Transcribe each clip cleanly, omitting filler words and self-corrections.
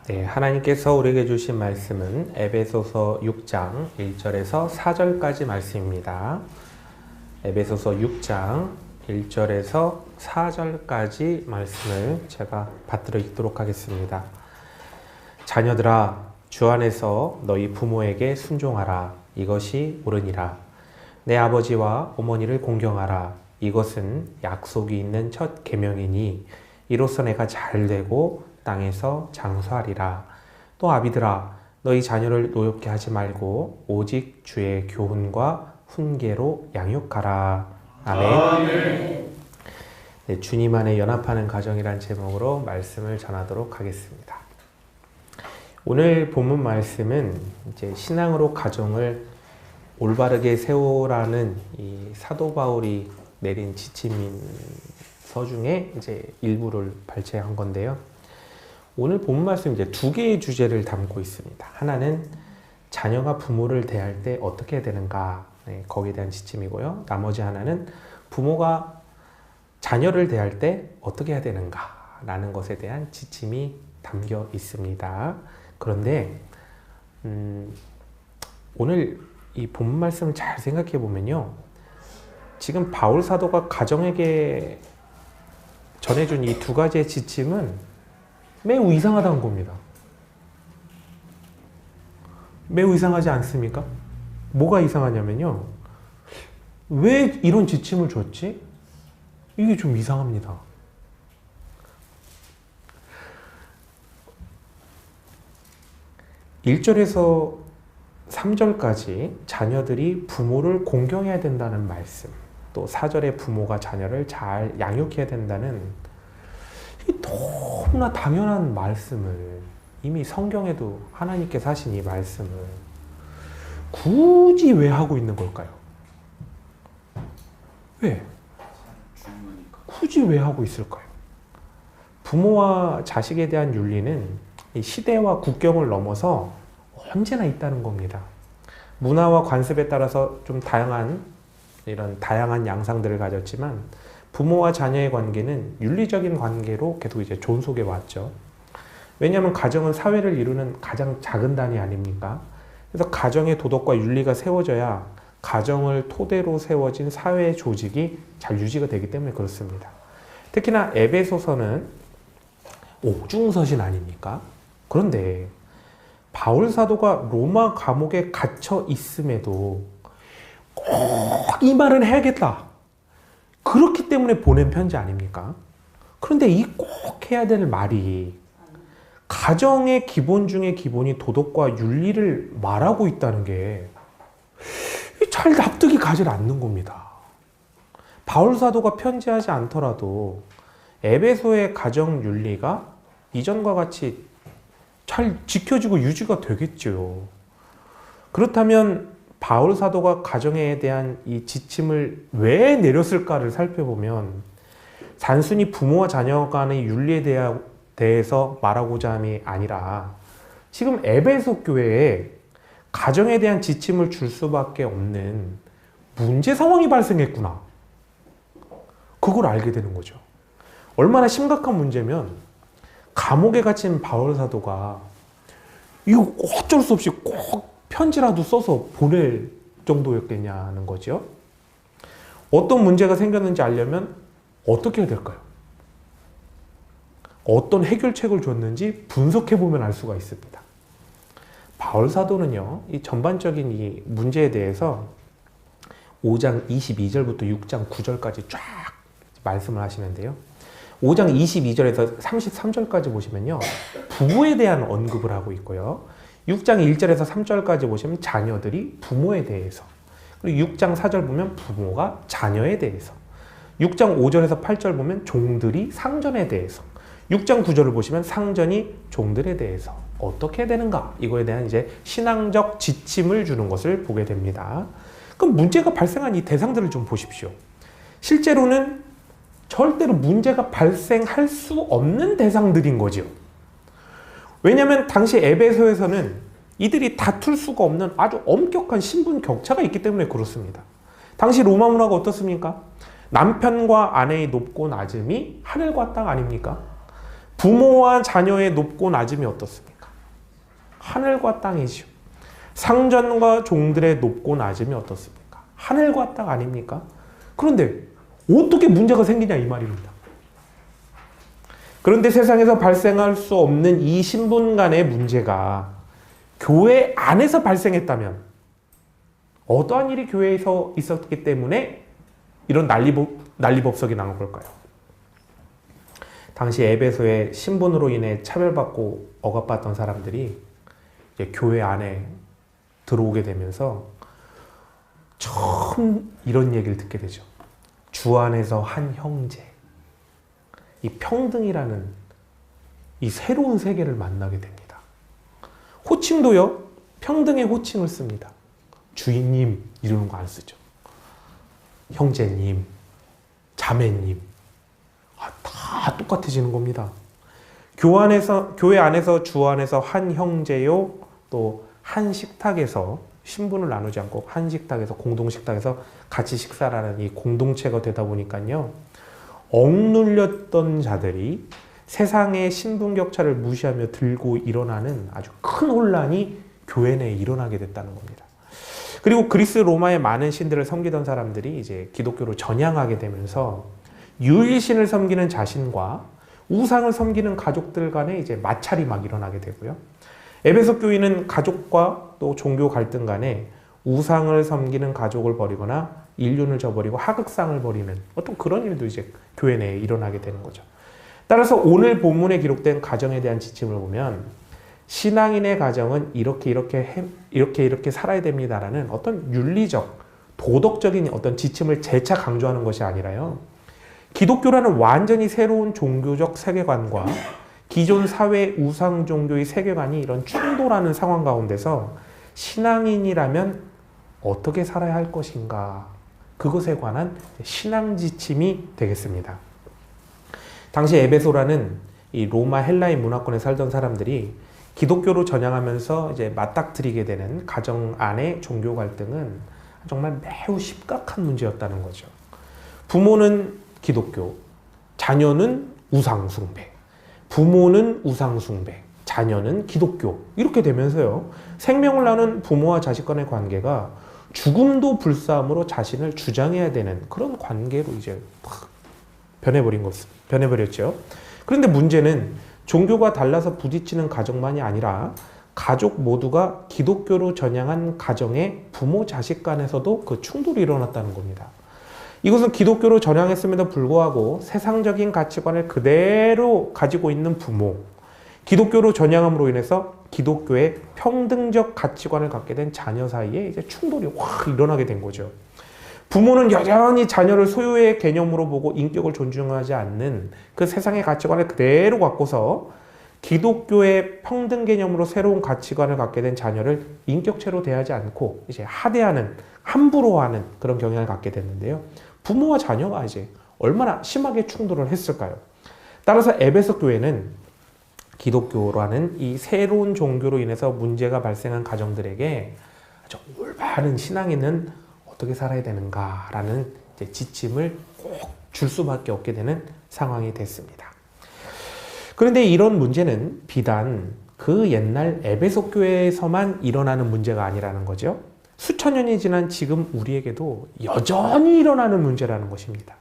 네, 하나님께서 우리에게 주신 말씀은 에베소서 6장 1절에서 4절까지 말씀입니다. 에베소서 6장 1절에서 4절까지 말씀을 제가 받들어 읽도록 하겠습니다. 자녀들아, 주 안에서 너희 부모에게 순종하라. 이것이 옳으니라. 내 아버지와 어머니를 공경하라. 이것은 약속이 있는 첫 계명이니 이로써 내가 잘되고 땅에서 장수하리라. 또 아비들아, 너희 자녀를 노엽게 하지 말고 오직 주의 교훈과 훈계로 양육하라. 아멘. 네, 주님 안에 연합하는 가정이란 제목으로 말씀을 전하도록 하겠습니다. 오늘 본문 말씀은 이제 신앙으로 가정을 올바르게 세우라는 이 사도 바울이 내린 지침서 중에 이제 일부를 발췌한 건데요. 오늘 본 말씀 이제 두 개의 주제를 담고 있습니다. 하나는 자녀가 부모를 대할 때 어떻게 해야 되는가, 거기에 대한 지침이고요. 나머지 하나는 부모가 자녀를 대할 때 어떻게 해야 되는가 라는 것에 대한 지침이 담겨 있습니다. 그런데 오늘 이 본 말씀을 잘 생각해 보면요, 지금 바울 사도가 가정에게 전해준 이 두 가지의 지침은 매우 이상하다는 겁니다. 매우 이상하지 않습니까? 뭐가 이상하냐면요, 왜 이런 지침을 줬지? 이게 좀 이상합니다. (1절에서) (3절까지) 자녀들이 부모를 공경해야 된다는 말씀, 또 (4절에) 부모가 자녀를 잘 양육해야 된다는 너무나 당연한 말씀을, 이미 성경에도 하나님께서 하신 이 말씀을 굳이 왜 하고 있는 걸까요? 왜? 굳이 왜 하고 있을까요? 부모와 자식에 대한 윤리는 이 시대와 국경을 넘어서 언제나 있다는 겁니다. 문화와 관습에 따라서 좀 이런 다양한 양상들을 가졌지만 부모와 자녀의 관계는 윤리적인 관계로 계속 이제 존속해 왔죠. 왜냐하면 가정은 사회를 이루는 가장 작은 단위 아닙니까? 그래서 가정의 도덕과 윤리가 세워져야 가정을 토대로 세워진 사회 조직이 잘 유지가 되기 때문에 그렇습니다. 특히나 에베소서는 옥중서신 아닙니까? 그런데 바울 사도가 로마 감옥에 갇혀 있음에도 꼭 이 말은 해야겠다, 그렇기 때문에 보낸 편지 아닙니까? 그런데 이 꼭 해야 될 말이 가정의 기본 중에 기본이 도덕과 윤리를 말하고 있다는 게 잘 납득이 가지 않는 겁니다. 바울 사도가 편지하지 않더라도 에베소의 가정 윤리가 이전과 같이 잘 지켜지고 유지가 되겠죠. 그렇다면 바울 사도가 가정에 대한 이 지침을 왜 내렸을까를 살펴보면 단순히 부모와 자녀 간의 윤리에 대해서 말하고자 함이 아니라 지금 에베소 교회에 가정에 대한 지침을 줄 수밖에 없는 문제 상황이 발생했구나, 그걸 알게 되는 거죠. 얼마나 심각한 문제면 감옥에 갇힌 바울 사도가 이거 어쩔 수 없이 꼭 편지라도 써서 보낼 정도였겠냐는 거죠. 어떤 문제가 생겼는지 알려면 어떻게 해야 될까요? 어떤 해결책을 줬는지 분석해보면 알 수가 있습니다. 바울 사도는요, 이 전반적인 이 문제에 대해서 5장 22절부터 6장 9절까지 쫙 말씀을 하시는데요. 5장 22절에서 33절까지 보시면요, 부부에 대한 언급을 하고 있고요. 6장 1절에서 3절까지 보시면 자녀들이 부모에 대해서, 그리고 6장 4절 보면 부모가 자녀에 대해서, 6장 5절에서 8절 보면 종들이 상전에 대해서, 6장 9절을 보시면 상전이 종들에 대해서 어떻게 해야 되는가, 이거에 대한 이제 신앙적 지침을 주는 것을 보게 됩니다. 그럼 문제가 발생한 이 대상들을 좀 보십시오. 실제로는 절대로 문제가 발생할 수 없는 대상들인 거죠. 왜냐하면 당시 에베소에서는 이들이 다툴 수가 없는 아주 엄격한 신분 격차가 있기 때문에 그렇습니다. 당시 로마 문화가 어떻습니까? 남편과 아내의 높고 낮음이 하늘과 땅 아닙니까? 부모와 자녀의 높고 낮음이 어떻습니까? 하늘과 땅이죠. 상전과 종들의 높고 낮음이 어떻습니까? 하늘과 땅 아닙니까? 그런데 어떻게 문제가 생기냐 이 말입니다. 그런데 세상에서 발생할 수 없는 이 신분 간의 문제가 교회 안에서 발생했다면 어떠한 일이 교회에서 있었기 때문에 이런 난리법석이 나온 걸까요? 당시 에베소의 신분으로 인해 차별받고 억압받던 사람들이 이제 교회 안에 들어오게 되면서 처음 이런 얘기를 듣게 되죠. 주 안에서 한 형제. 이 평등이라는 이 새로운 세계를 만나게 됩니다. 호칭도요, 평등의 호칭을 씁니다. 주인님 이러는 거 안 쓰죠. 형제님, 자매님. 다 똑같아지는 겁니다. 교회 안에서 주 안에서 한 형제요, 또 한 식탁에서 신분을 나누지 않고 한 식탁에서 공동 식탁에서 같이 식사라는 이 공동체가 되다 보니까요. 억눌렸던 자들이 세상의 신분 격차를 무시하며 들고 일어나는 아주 큰 혼란이 교회 내에 일어나게 됐다는 겁니다. 그리고 그리스 로마의 많은 신들을 섬기던 사람들이 이제 기독교로 전향하게 되면서 유일신을 섬기는 자신과 우상을 섬기는 가족들 간에 이제 마찰이 막 일어나게 되고요. 에베소 교인은 가족과 또 종교 갈등 간에 우상을 섬기는 가족을 버리거나 인륜을 저버리고 하극상을 벌이는 어떤 그런 일도 이제 교회 내에 일어나게 되는 거죠. 따라서 오늘 본문에 기록된 가정에 대한 지침을 보면 신앙인의 가정은 이렇게 살아야 됩니다라는 어떤 윤리적, 도덕적인 어떤 지침을 재차 강조하는 것이 아니라요. 기독교라는 완전히 새로운 종교적 세계관과 기존 사회 우상 종교의 세계관이 이런 충돌하는 상황 가운데서 신앙인이라면 어떻게 살아야 할 것인가, 그것에 관한 신앙 지침이 되겠습니다. 당시 에베소라는 이 로마 헬라의 문화권에 살던 사람들이 기독교로 전향하면서 이제 맞닥뜨리게 되는 가정 안의 종교 갈등은 정말 매우 심각한 문제였다는 거죠. 부모는 기독교, 자녀는 우상숭배, 부모는 우상숭배, 자녀는 기독교, 이렇게 되면서요, 생명을 나눈 부모와 자식 간의 관계가 죽음도 불사함으로 자신을 주장해야 되는 그런 관계로 이제 확 변해버렸죠. 그런데 문제는 종교가 달라서 부딪히는 가정만이 아니라 가족 모두가 기독교로 전향한 가정의 부모 자식 간에서도 그 충돌이 일어났다는 겁니다. 이것은 기독교로 전향했음에도 불구하고 세상적인 가치관을 그대로 가지고 있는 부모, 기독교로 전향함으로 인해서 기독교의 평등적 가치관을 갖게 된 자녀 사이에 이제 충돌이 확 일어나게 된 거죠. 부모는 여전히 자녀를 소유의 개념으로 보고 인격을 존중하지 않는 그 세상의 가치관을 그대로 갖고서 기독교의 평등 개념으로 새로운 가치관을 갖게 된 자녀를 인격체로 대하지 않고 이제 하대하는, 함부로 하는 그런 경향을 갖게 됐는데요. 부모와 자녀가 이제 얼마나 심하게 충돌을 했을까요? 따라서 에베소 교회는 기독교라는 이 새로운 종교로 인해서 문제가 발생한 가정들에게 아주 올바른 신앙인은 어떻게 살아야 되는가라는 이제 지침을 꼭 줄 수밖에 없게 되는 상황이 됐습니다. 그런데 이런 문제는 비단 그 옛날 에베소 교회에서만 일어나는 문제가 아니라는 거죠. 수천 년이 지난 지금 우리에게도 여전히 일어나는 문제라는 것입니다.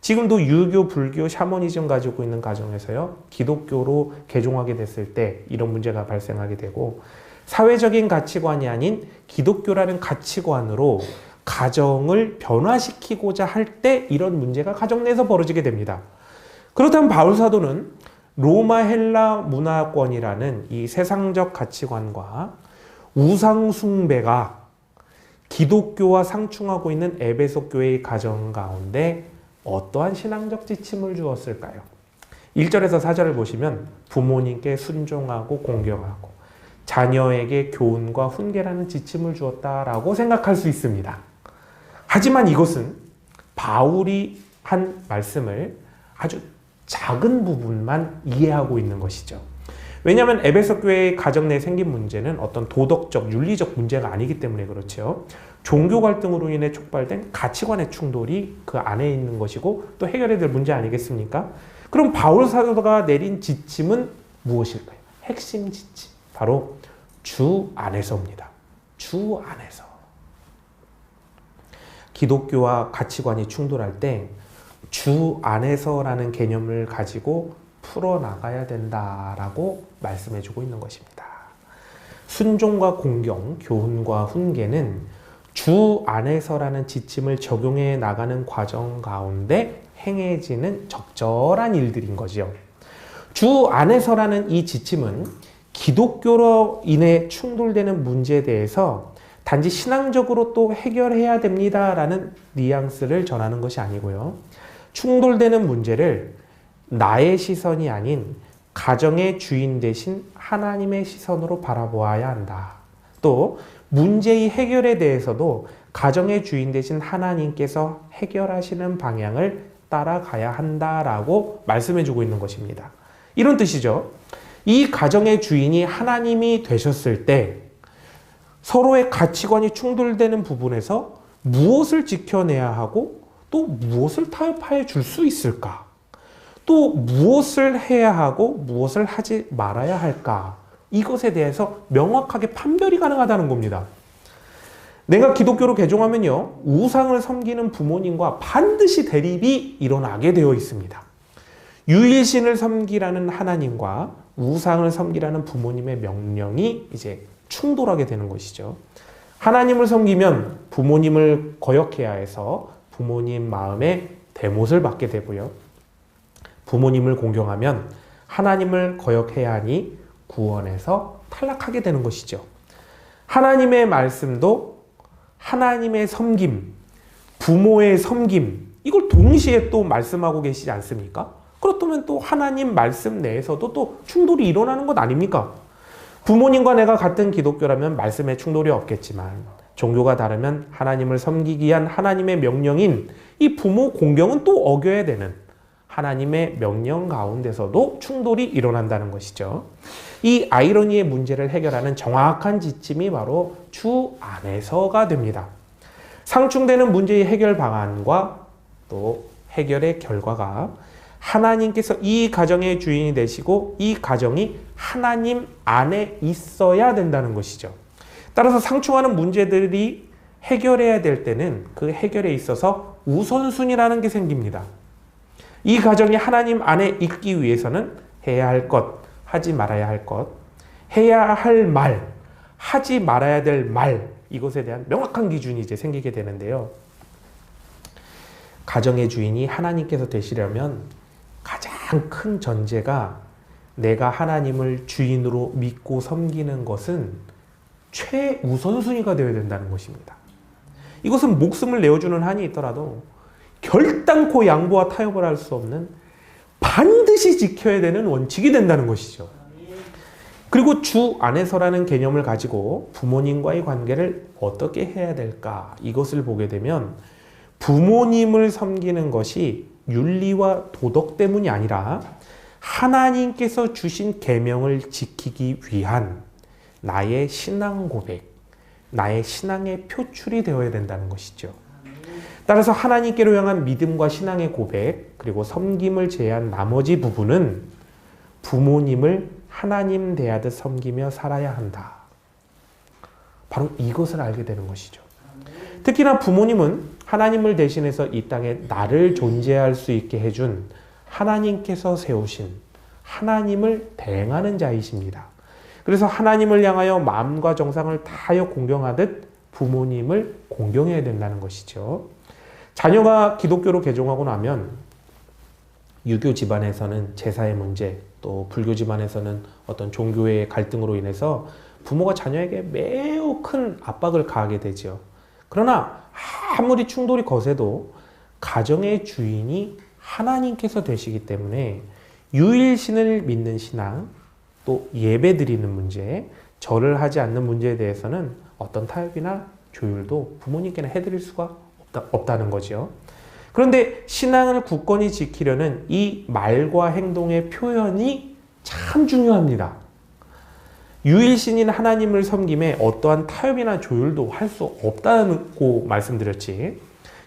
지금도 유교, 불교, 샤머니즘 가지고 있는 가정에서요, 기독교로 개종하게 됐을 때 이런 문제가 발생하게 되고, 사회적인 가치관이 아닌 기독교라는 가치관으로 가정을 변화시키고자 할 때 이런 문제가 가정 내에서 벌어지게 됩니다. 그렇다면 바울 사도는 로마 헬라 문화권이라는 이 세상적 가치관과 우상 숭배가 기독교와 상충하고 있는 에베소 교회의 가정 가운데 어떠한 신앙적 지침을 주었을까요? 1절에서 4절을 보시면 부모님께 순종하고 공경하고 자녀에게 교훈과 훈계라는 지침을 주었다라고 생각할 수 있습니다. 하지만 이것은 바울이 한 말씀을 아주 작은 부분만 이해하고 있는 것이죠. 왜냐하면 에베소 교회의 가정 내에 생긴 문제는 어떤 도덕적, 윤리적 문제가 아니기 때문에 그렇죠. 종교 갈등으로 인해 촉발된 가치관의 충돌이 그 안에 있는 것이고 또 해결해야 될 문제 아니겠습니까? 그럼 바울 사도가 내린 지침은 무엇일까요? 핵심 지침. 바로 주 안에서입니다. 주 안에서. 기독교와 가치관이 충돌할 때 주 안에서라는 개념을 가지고 풀어나가야 된다라고 말씀해주고 있는 것입니다. 순종과 공경, 교훈과 훈계는 주 안에서라는 지침을 적용해 나가는 과정 가운데 행해지는 적절한 일들인 거죠. 주 안에서라는 이 지침은 기독교로 인해 충돌되는 문제에 대해서 단지 신앙적으로 또 해결해야 됩니다라는 뉘앙스를 전하는 것이 아니고요. 충돌되는 문제를 나의 시선이 아닌 가정의 주인 되신 하나님의 시선으로 바라보아야 한다. 또 문제의 해결에 대해서도 가정의 주인 되신 하나님께서 해결하시는 방향을 따라가야 한다라고 말씀해주고 있는 것입니다. 이런 뜻이죠. 이 가정의 주인이 하나님이 되셨을 때 서로의 가치관이 충돌되는 부분에서 무엇을 지켜내야 하고 또 무엇을 타협하여 줄 수 있을까? 또 무엇을 해야 하고 무엇을 하지 말아야 할까? 이것에 대해서 명확하게 판별이 가능하다는 겁니다. 내가 기독교로 개종하면요, 우상을 섬기는 부모님과 반드시 대립이 일어나게 되어 있습니다. 유일신을 섬기라는 하나님과 우상을 섬기라는 부모님의 명령이 이제 충돌하게 되는 것이죠. 하나님을 섬기면 부모님을 거역해야 해서 부모님 마음에 대못을 받게 되고요. 부모님을 공경하면 하나님을 거역해야 하니 구원에서 탈락하게 되는 것이죠. 하나님의 말씀도 하나님의 섬김, 부모의 섬김, 이걸 동시에 또 말씀하고 계시지 않습니까? 그렇다면 또 하나님 말씀 내에서도 또 충돌이 일어나는 것 아닙니까? 부모님과 내가 같은 기독교라면 말씀에 충돌이 없겠지만 종교가 다르면 하나님을 섬기기 위한 하나님의 명령인 이 부모 공경은 또 어겨야 되는 하나님의 명령 가운데서도 충돌이 일어난다는 것이죠. 이 아이러니의 문제를 해결하는 정확한 지침이 바로 주 안에서가 됩니다. 상충되는 문제의 해결 방안과 또 해결의 결과가 하나님께서 이 가정의 주인이 되시고 이 가정이 하나님 안에 있어야 된다는 것이죠. 따라서 상충하는 문제들이 해결해야 될 때는 그 해결에 있어서 우선순위라는 게 생깁니다. 이 가정이 하나님 안에 있기 위해서는 해야 할 것, 하지 말아야 할 것, 해야 할 말, 하지 말아야 될 말, 이것에 대한 명확한 기준이 이제 생기게 되는데요. 가정의 주인이 하나님께서 되시려면 가장 큰 전제가 내가 하나님을 주인으로 믿고 섬기는 것은 최우선순위가 되어야 된다는 것입니다. 이것은 목숨을 내어주는 한이 있더라도 결단코 양보와 타협을 할 수 없는 반드시 지켜야 되는 원칙이 된다는 것이죠. 그리고 주 안에서라는 개념을 가지고 부모님과의 관계를 어떻게 해야 될까? 이것을 보게 되면 부모님을 섬기는 것이 윤리와 도덕 때문이 아니라 하나님께서 주신 계명을 지키기 위한 나의 신앙 고백, 나의 신앙의 표출이 되어야 된다는 것이죠. 따라서 하나님께로 향한 믿음과 신앙의 고백, 그리고 섬김을 제외한 나머지 부분은 부모님을 하나님 대하듯 섬기며 살아야 한다. 바로 이것을 알게 되는 것이죠. 특히나 부모님은 하나님을 대신해서 이 땅에 나를 존재할 수 있게 해준 하나님께서 세우신 하나님을 대행하는 자이십니다. 그래서 하나님을 향하여 마음과 정성을 다하여 공경하듯 부모님을 공경해야 된다는 것이죠. 자녀가 기독교로 개종하고 나면 유교 집안에서는 제사의 문제, 또 불교 집안에서는 어떤 종교의 갈등으로 인해서 부모가 자녀에게 매우 큰 압박을 가하게 되죠. 그러나 아무리 충돌이 거세도 가정의 주인이 하나님께서 되시기 때문에 유일신을 믿는 신앙, 또 예배 드리는 문제, 절을 하지 않는 문제에 대해서는 어떤 타협이나 조율도 부모님께는 해드릴 수가 없다는 거죠. 그런데 신앙을 굳건히 지키려는 이 말과 행동의 표현이 참 중요합니다. 유일신인 하나님을 섬김에 어떠한 타협이나 조율도 할 수 없다고 말씀드렸지.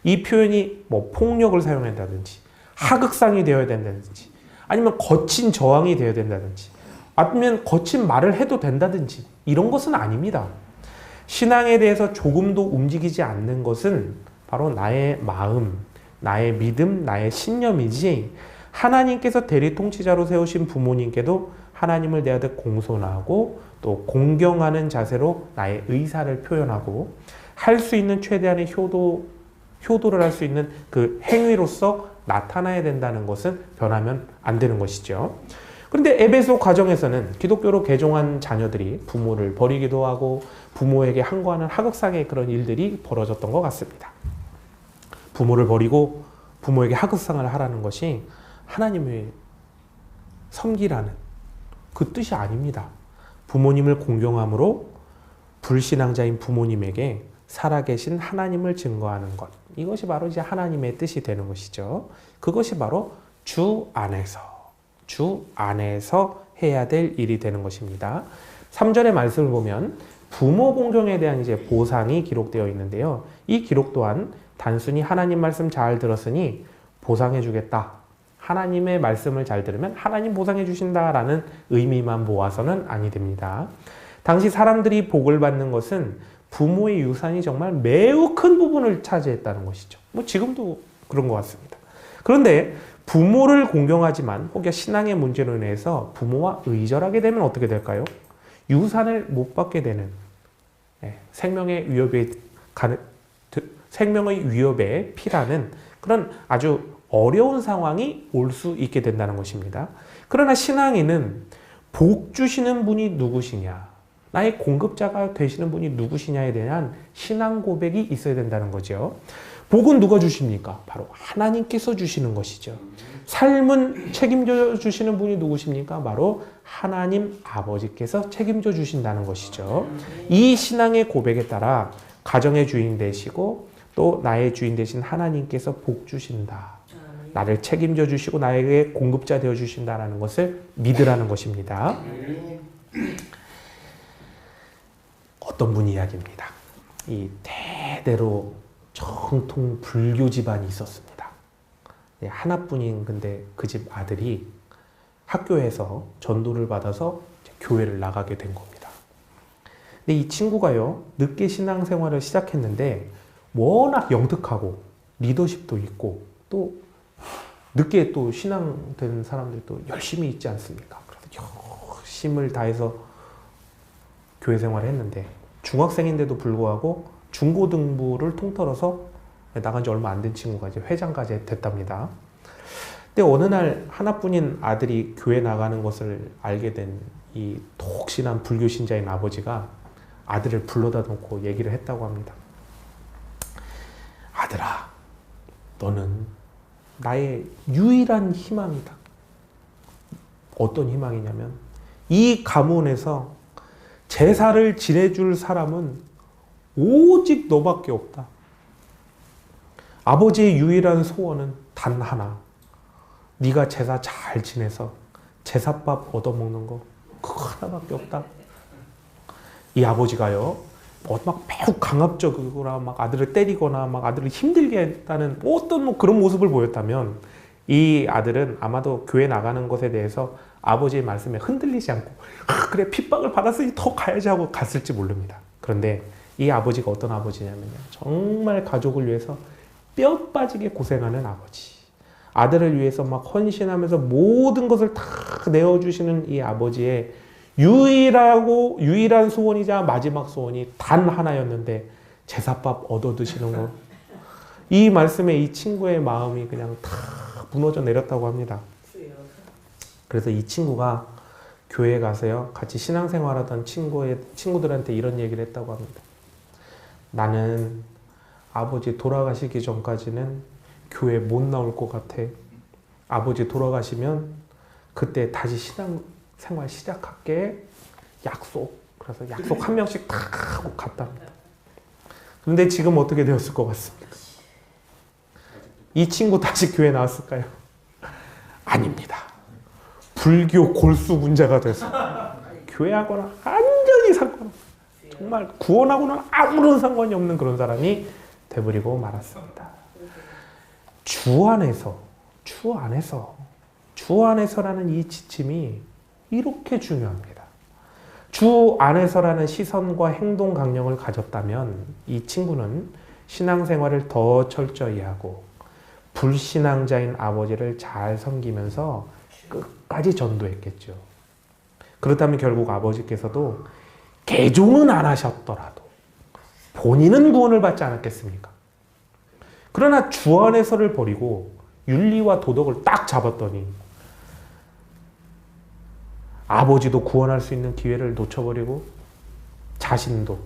이 표현이 뭐 폭력을 사용한다든지 하극상이 되어야 된다든지 아니면 거친 저항이 되어야 된다든지 아니면 거친 말을 해도 된다든지 이런 것은 아닙니다. 신앙에 대해서 조금도 움직이지 않는 것은 바로 나의 마음, 나의 믿음, 나의 신념이지 하나님께서 대리 통치자로 세우신 부모님께도 하나님을 대하듯 공손하고 또 공경하는 자세로 나의 의사를 표현하고 할 수 있는 최대한의 효도를 할 수 있는 그 행위로서 나타나야 된다는 것은 변하면 안 되는 것이죠. 그런데 에베소 가정에서는 기독교로 개종한 자녀들이 부모를 버리기도 하고 부모에게 항거하는 하극상의 그런 일들이 벌어졌던 것 같습니다. 부모를 버리고 부모에게 하극상을 하라는 것이 하나님의 섬기라는 그 뜻이 아닙니다. 부모님을 공경함으로 불신앙자인 부모님에게 살아계신 하나님을 증거하는 것. 이것이 바로 이제 하나님의 뜻이 되는 것이죠. 그것이 바로 주 안에서 해야 될 일이 되는 것입니다. 3절의 말씀을 보면 부모 공경에 대한 이제 보상이 기록되어 있는데요. 이 기록 또한 단순히 하나님 말씀 잘 들었으니 보상해 주겠다. 하나님의 말씀을 잘 들으면 하나님 보상해 주신다라는 의미만 모아서는 아니 됩니다. 당시 사람들이 복을 받는 것은 부모의 유산이 정말 매우 큰 부분을 차지했다는 것이죠. 뭐 지금도 그런 것 같습니다. 그런데 부모를 공경하지만 혹여 신앙의 문제로 인해서 부모와 의절하게 되면 어떻게 될까요? 유산을 못 받게 되는 생명의 위협에 피라는 그런 아주 어려운 상황이 올 수 있게 된다는 것입니다. 그러나 신앙인은 복 주시는 분이 누구시냐, 나의 공급자가 되시는 분이 누구시냐에 대한 신앙 고백이 있어야 된다는 거죠. 복은 누가 주십니까? 바로 하나님께서 주시는 것이죠. 삶은 책임져 주시는 분이 누구십니까? 바로 하나님 아버지께서 책임져 주신다는 것이죠. 이 신앙의 고백에 따라 가정의 주인 되시고 또 나의 주인 되신 하나님께서 복 주신다. 나를 책임져 주시고 나에게 공급자 되어 주신다는 것을 믿으라는 것입니다. 어떤 분 이야기입니다. 이 대대로 정통 불교 집안이 있었습니다. 하나뿐인 근데 그 집 아들이 학교에서 전도를 받아서 교회를 나가게 된 겁니다. 근데 이 친구가요, 늦게 신앙생활을 시작했는데 워낙 영특하고 리더십도 있고 또 늦게 또 신앙된 사람들이 또 열심히 있지 않습니까? 그래서 열심을 다해서 교회 생활을 했는데 중학생인데도 불구하고 중고등부를 통틀어서 나간 지 얼마 안 된 친구가 이제 회장까지 됐답니다. 근데 어느 날 하나뿐인 아들이 교회 나가는 것을 알게 된 이 독신한 불교 신자인 아버지가 아들을 불러다 놓고 얘기를 했다고 합니다. 아들아, 너는 나의 유일한 희망이다. 어떤 희망이냐면 이 가문에서 제사를 지내줄 사람은 오직 너밖에 없다. 아버지의 유일한 소원은 단 하나. 네가 제사 잘 지내서 제사밥 얻어먹는 거 그거 하나밖에 없다. 이 아버지가요, 막 매우 강압적이거나 막 아들을 때리거나 막 아들을 힘들게 했다는 어떤 뭐 그런 모습을 보였다면 이 아들은 아마도 교회 나가는 것에 대해서 아버지의 말씀에 흔들리지 않고 그래 핍박을 받았으니 더 가야지 하고 갔을지 모릅니다. 그런데 이 아버지가 어떤 아버지냐면요, 정말 가족을 위해서 뼈 빠지게 고생하는 아버지. 아들을 위해서 막 헌신하면서 모든 것을 다 내어주시는 이 아버지의 유일한 소원이자 마지막 소원이 단 하나였는데 제사밥 얻어 드시는 거. 이 말씀에 이 친구의 마음이 그냥 다 무너져 내렸다고 합니다. 그래서 이 친구가 교회에 가서요, 같이 신앙생활하던 친구들한테 이런 얘기를 했다고 합니다. 나는 아버지 돌아가시기 전까지는 교회 못 나올 것 같아. 아버지 돌아가시면 그때 다시 신앙생활 시작할게. 약속. 그래서 약속 한 명씩 다 하고 갔답니다. 그런데 지금 어떻게 되었을 것 같습니까? 이 친구 다시 교회 나왔을까요? 아닙니다. 불교 골수 문제가 돼서 교회하고는 완전히 상관없어요. 정말 구원하고는 아무런 상관이 없는 그런 사람이 돼버리고 말았습니다. 주 안에서라는 이 지침이 이렇게 중요합니다. 주 안에서라는 시선과 행동 강령을 가졌다면 이 친구는 신앙생활을 더 철저히 하고 불신앙자인 아버지를 잘 섬기면서 끝까지 전도했겠죠. 그렇다면 결국 아버지께서도 개종은 안 하셨더라도 본인은 구원을 받지 않았겠습니까? 그러나 주 안에서를 버리고 윤리와 도덕을 딱 잡았더니 아버지도 구원할 수 있는 기회를 놓쳐버리고 자신도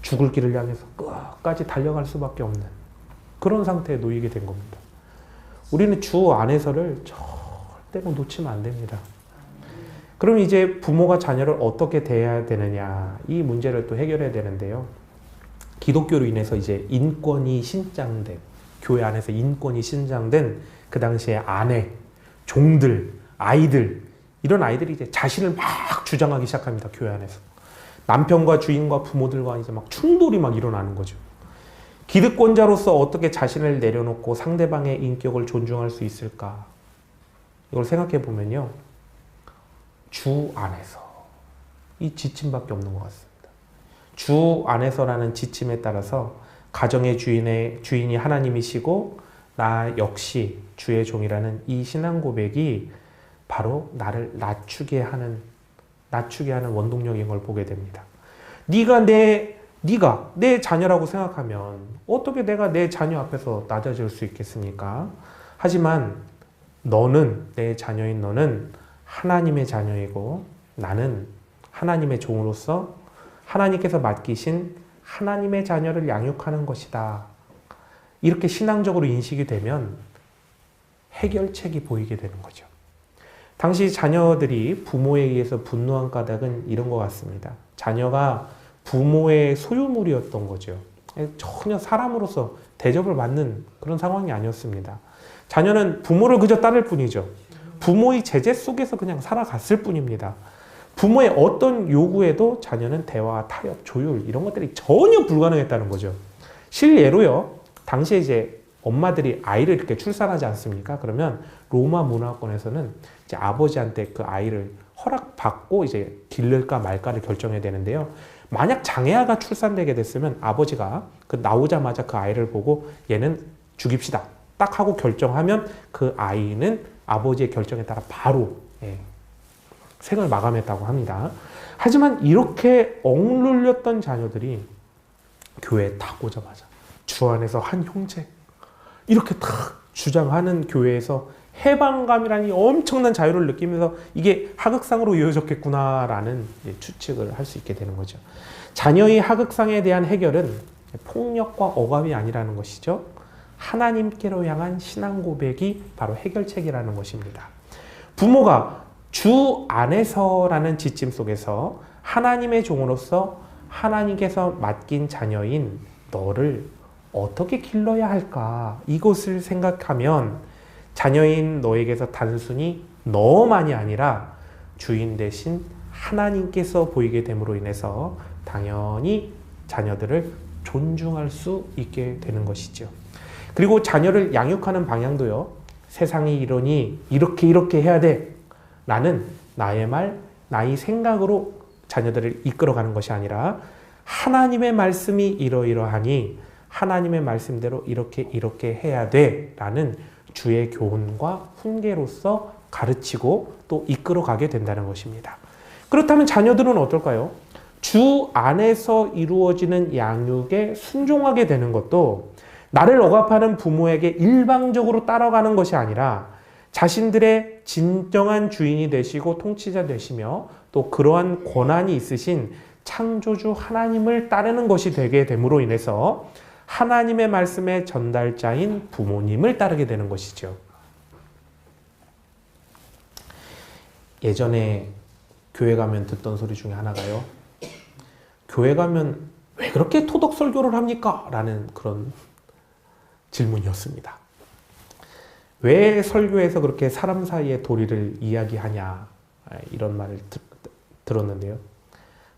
죽을 길을 향해서 끝까지 달려갈 수밖에 없는 그런 상태에 놓이게 된 겁니다. 우리는 주 안에서를 절대로 놓치면 안 됩니다. 그럼 이제 부모가 자녀를 어떻게 대해야 되느냐, 이 문제를 또 해결해야 되는데요. 기독교로 인해서 이제 인권이 신장된, 교회 안에서 인권이 신장된 그 당시에 아내, 종들, 아이들, 이런 아이들이 이제 자신을 막 주장하기 시작합니다. 교회 안에서. 남편과 주인과 부모들과 이제 막 충돌이 막 일어나는 거죠. 기득권자로서 어떻게 자신을 내려놓고 상대방의 인격을 존중할 수 있을까? 이걸 생각해 보면요. 주 안에서. 이 지침밖에 없는 것 같습니다. 주 안에서라는 지침에 따라서 가정의 주인이 하나님이시고 나 역시 주의 종이라는 이 신앙 고백이 바로 나를 낮추게 하는 원동력인 걸 보게 됩니다. 네가 내 자녀라고 생각하면 어떻게 내가 내 자녀 앞에서 낮아질 수 있겠습니까? 하지만 내 자녀인 너는 하나님의 자녀이고 나는 하나님의 종으로서 하나님께서 맡기신 하나님의 자녀를 양육하는 것이다. 이렇게 신앙적으로 인식이 되면 해결책이 보이게 되는 거죠. 당시 자녀들이 부모에 의해서 분노한 까닭은 이런 것 같습니다. 자녀가 부모의 소유물이었던 거죠. 전혀 사람으로서 대접을 받는 그런 상황이 아니었습니다. 자녀는 부모를 그저 따를 뿐이죠. 부모의 제재 속에서 그냥 살아갔을 뿐입니다. 부모의 어떤 요구에도 자녀는 대화, 타협, 조율 이런 것들이 전혀 불가능했다는 거죠. 실예로요. 당시에 이제 엄마들이 아이를 이렇게 출산하지 않습니까? 그러면 로마 문화권에서는 이제 아버지한테 그 아이를 허락받고 이제 기를까 말까를 결정해야 되는데요. 만약 장애아가 출산되게 됐으면 아버지가 그 나오자마자 그 아이를 보고 얘는 죽입시다. 딱 하고 결정하면 그 아이는 아버지의 결정에 따라 바로 생을 마감했다고 합니다. 하지만 이렇게 억눌렸던 자녀들이 교회에 딱 오자마자 주 안에서 한 형제 이렇게 딱 주장하는 교회에서 해방감이라는 이 엄청난 자유를 느끼면서 이게 하극상으로 이어졌겠구나라는 추측을 할 수 있게 되는 거죠. 자녀의 하극상에 대한 해결은 폭력과 억압이 아니라는 것이죠. 하나님께로 향한 신앙 고백이 바로 해결책이라는 것입니다. 부모가 주 안에서라는 지침 속에서 하나님의 종으로서 하나님께서 맡긴 자녀인 너를 어떻게 길러야 할까? 이것을 생각하면 자녀인 너에게서 단순히 너만이 아니라 주인 대신 하나님께서 보이게 됨으로 인해서 당연히 자녀들을 존중할 수 있게 되는 것이죠. 그리고 자녀를 양육하는 방향도요. 세상이 이러니 이렇게 해야 돼 라는 나의 말, 나의 생각으로 자녀들을 이끌어가는 것이 아니라 하나님의 말씀이 이러이러하니 하나님의 말씀대로 이렇게 해야 돼 라는 주의 교훈과 훈계로서 가르치고 또 이끌어가게 된다는 것입니다. 그렇다면 자녀들은 어떨까요? 주 안에서 이루어지는 양육에 순종하게 되는 것도 나를 억압하는 부모에게 일방적으로 따라가는 것이 아니라 자신들의 진정한 주인이 되시고 통치자 되시며 또 그러한 권한이 있으신 창조주 하나님을 따르는 것이 되게 됨으로 인해서 하나님의 말씀의 전달자인 부모님을 따르게 되는 것이죠. 예전에 교회 가면 듣던 소리 중에 하나가요. 교회 가면 왜 그렇게 토독 설교를 합니까? 라는 그런 질문이었습니다. 왜 설교에서 그렇게 사람 사이의 도리를 이야기하냐? 이런 말을 들었는데요.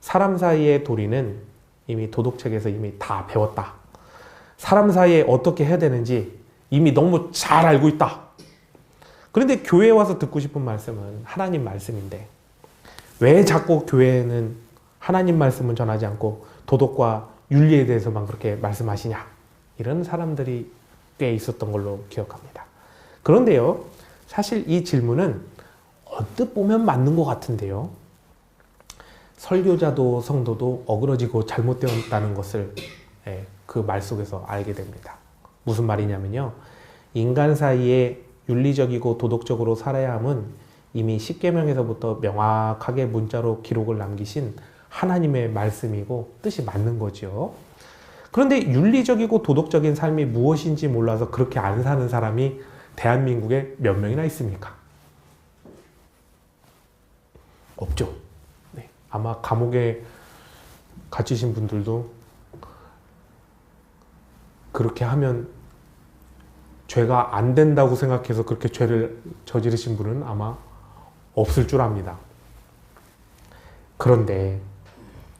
사람 사이의 도리는 이미 도덕책에서 이미 다 배웠다. 사람 사이에 어떻게 해야 되는지 이미 너무 잘 알고 있다. 그런데 교회에 와서 듣고 싶은 말씀은 하나님 말씀인데 왜 자꾸 교회는 하나님 말씀은 전하지 않고 도덕과 윤리에 대해서만 그렇게 말씀하시냐, 이런 사람들이 꽤 있었던 걸로 기억합니다. 그런데요, 사실 이 질문은 언뜻 보면 맞는 것 같은데요, 설교자도 성도도 어그러지고 잘못되었다는 것을 그 말 속에서 알게 됩니다. 무슨 말이냐면요, 인간 사이에 윤리적이고 도덕적으로 살아야 함은 이미 십계명에서부터 명확하게 문자로 기록을 남기신 하나님의 말씀이고 뜻이 맞는 거죠. 그런데 윤리적이고 도덕적인 삶이 무엇인지 몰라서 그렇게 안 사는 사람이 대한민국에 몇 명이나 있습니까? 없죠. 네. 아마 감옥에 갇히신 분들도 그렇게 하면 죄가 안 된다고 생각해서 그렇게 죄를 저지르신 분은 아마 없을 줄 압니다. 그런데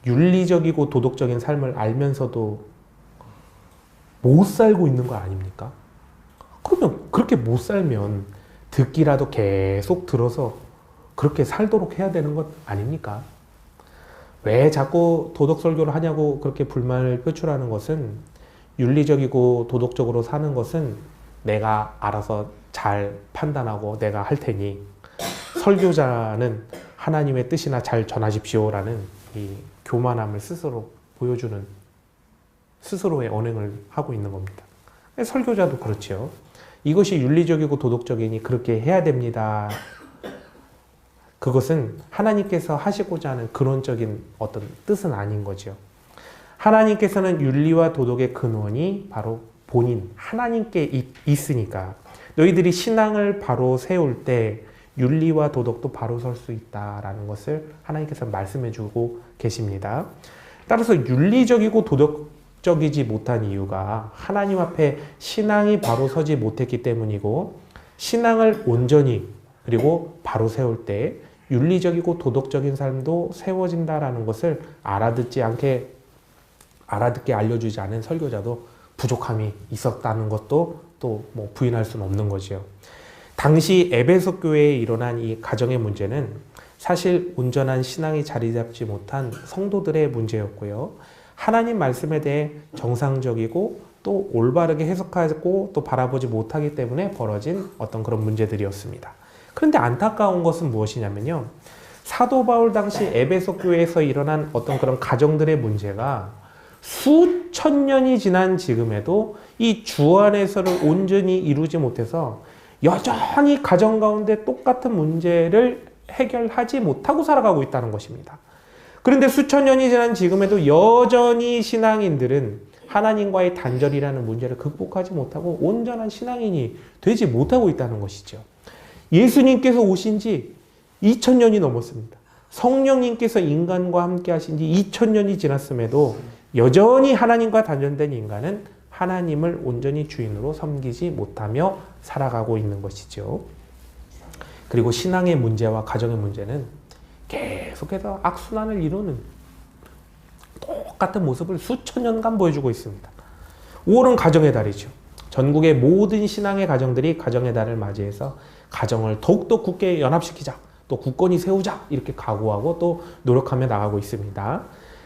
윤리적이고 도덕적인 삶을 알면서도 못 살고 있는 거 아닙니까? 그러면 그렇게 못 살면 듣기라도 계속 들어서 그렇게 살도록 해야 되는 것 아닙니까? 왜 자꾸 도덕 설교를 하냐고 그렇게 불만을 표출하는 것은, 윤리적이고 도덕적으로 사는 것은 내가 알아서 잘 판단하고 내가 할 테니 설교자는 하나님의 뜻이나 잘 전하십시오라는 이 교만함을 스스로 보여주는, 스스로의 언행을 하고 있는 겁니다. 설교자도 그렇죠. 이것이 윤리적이고 도덕적이니 그렇게 해야 됩니다. 그것은 하나님께서 하시고자 하는 근원적인 어떤 뜻은 아닌 거죠. 하나님께서는 윤리와 도덕의 근원이 바로 본인 하나님께 있으니까 너희들이 신앙을 바로 세울 때 윤리와 도덕도 바로 설 수 있다라는 것을 하나님께서 말씀해 주고 계십니다. 따라서 윤리적이고 도덕적이지 못한 이유가 하나님 앞에 신앙이 바로 서지 못했기 때문이고, 신앙을 온전히 그리고 바로 세울 때 윤리적이고 도덕적인 삶도 세워진다라는 것을 알아듣게 알려주지 않은 설교자도 부족함이 있었다는 것도 또 뭐 부인할 수는 없는 거죠. 당시 에베소 교회에 일어난 이 가정의 문제는 사실 온전한 신앙이 자리 잡지 못한 성도들의 문제였고요. 하나님 말씀에 대해 정상적이고 또 올바르게 해석하고 또 바라보지 못하기 때문에 벌어진 어떤 그런 문제들이었습니다. 그런데 안타까운 것은 무엇이냐면요, 사도 바울 당시 에베소 교회에서 일어난 어떤 그런 가정들의 문제가 수천 년이 지난 지금에도 이 주 안에서를 온전히 이루지 못해서 여전히 가정 가운데 똑같은 문제를 해결하지 못하고 살아가고 있다는 것입니다. 그런데 수천 년이 지난 지금에도 여전히 신앙인들은 하나님과의 단절이라는 문제를 극복하지 못하고 온전한 신앙인이 되지 못하고 있다는 것이죠. 예수님께서 오신 지 2000년이 넘었습니다. 성령님께서 인간과 함께 하신 지 2000년이 지났음에도 여전히 하나님과 단절된 인간은 하나님을 온전히 주인으로 섬기지 못하며 살아가고 있는 것이죠. 그리고 신앙의 문제와 가정의 문제는 계속해서 악순환을 이루는 똑같은 모습을 수천 년간 보여주고 있습니다. 5월은 가정의 달이죠. 전국의 모든 신앙의 가정들이 가정의 달을 맞이해서 가정을 더욱더 굳게 연합시키자, 또 굳건히 세우자, 이렇게 각오하고 또 노력하며 나가고 있습니다.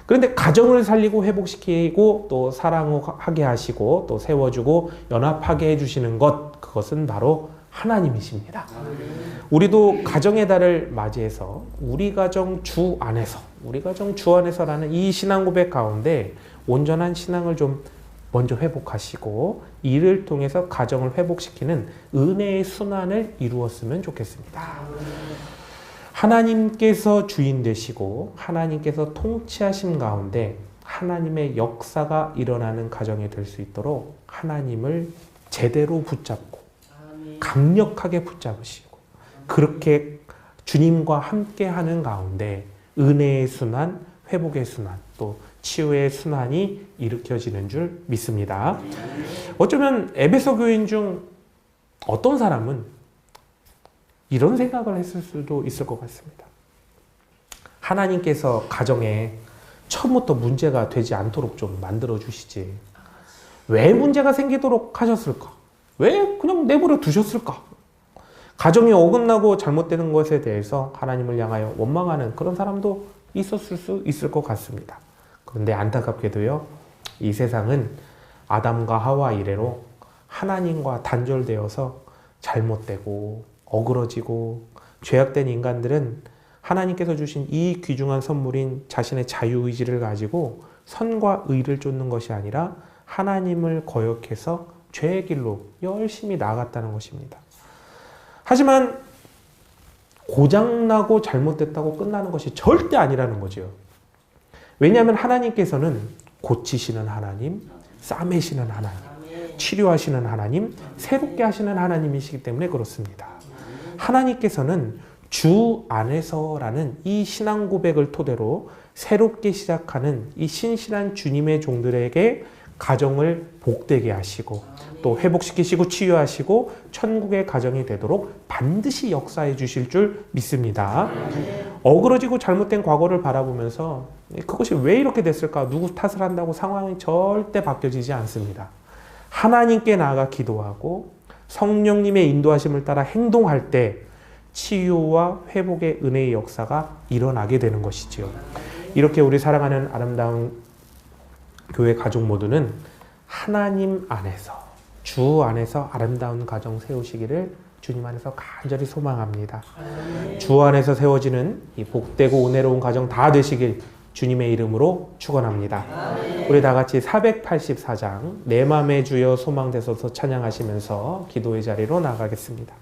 그런데 가정을 살리고 회복시키고 또 사랑하게 하시고 또 세워주고 연합하게 해주시는 것, 그것은 바로 하나님이십니다. 우리도 가정의 달을 맞이해서 우리 가정 주 안에서라는 이 신앙 고백 가운데 온전한 신앙을 좀 먼저 회복하시고 이를 통해서 가정을 회복시키는 은혜의 순환을 이루었으면 좋겠습니다. 하나님께서 주인 되시고 하나님께서 통치하심 가운데 하나님의 역사가 일어나는 가정이 될 수 있도록 하나님을 제대로 붙잡고 강력하게 붙잡으시고 그렇게 주님과 함께하는 가운데 은혜의 순환, 회복의 순환, 또 치유의 순환이 일으켜지는 줄 믿습니다. 어쩌면 에베소 교인 중 어떤 사람은 이런 생각을 했을 수도 있을 것 같습니다. 하나님께서 가정에 처음부터 문제가 되지 않도록 좀 만들어 주시지, 왜 문제가 생기도록 하셨을까? 왜 그냥 내버려 두셨을까? 가정이 어긋나고 잘못되는 것에 대해서 하나님을 향하여 원망하는 그런 사람도 있었을 수 있을 것 같습니다. 그런데 안타깝게도요, 이 세상은 아담과 하와 이래로 하나님과 단절되어서 잘못되고 어그러지고 죄악된 인간들은 하나님께서 주신 이 귀중한 선물인 자신의 자유의지를 가지고 선과 의를 쫓는 것이 아니라 하나님을 거역해서 죄의 길로 열심히 나아갔다는 것입니다. 하지만 고장나고 잘못됐다고 끝나는 것이 절대 아니라는 거죠. 왜냐하면 하나님께서는 고치시는 하나님, 싸매시는 하나님, 치료하시는 하나님, 새롭게 하시는 하나님이시기 때문에 그렇습니다. 하나님께서는 주 안에서라는 이 신앙 고백을 토대로 새롭게 시작하는 이 신실한 주님의 종들에게 가정을 복되게 하시고 또 회복시키시고 치유하시고 천국의 가정이 되도록 반드시 역사해 주실 줄 믿습니다. 어그러지고 잘못된 과거를 바라보면서 그것이 왜 이렇게 됐을까? 누구 탓을 한다고 상황이 절대 바뀌어지지 않습니다. 하나님께 나아가 기도하고 성령님의 인도하심을 따라 행동할 때 치유와 회복의 은혜의 역사가 일어나게 되는 것이지요. 이렇게 우리 사랑하는 아름다운 교회 가족 모두는 하나님 안에서, 주 안에서 아름다운 가정 세우시기를 주님 안에서 간절히 소망합니다. 주 안에서 세워지는 이 복되고 은혜로운 가정 다 되시길 주님의 이름으로 축원합니다. 우리 다 같이 484장 내 맘에 주여 소망되소서 찬양하시면서 기도의 자리로 나가겠습니다.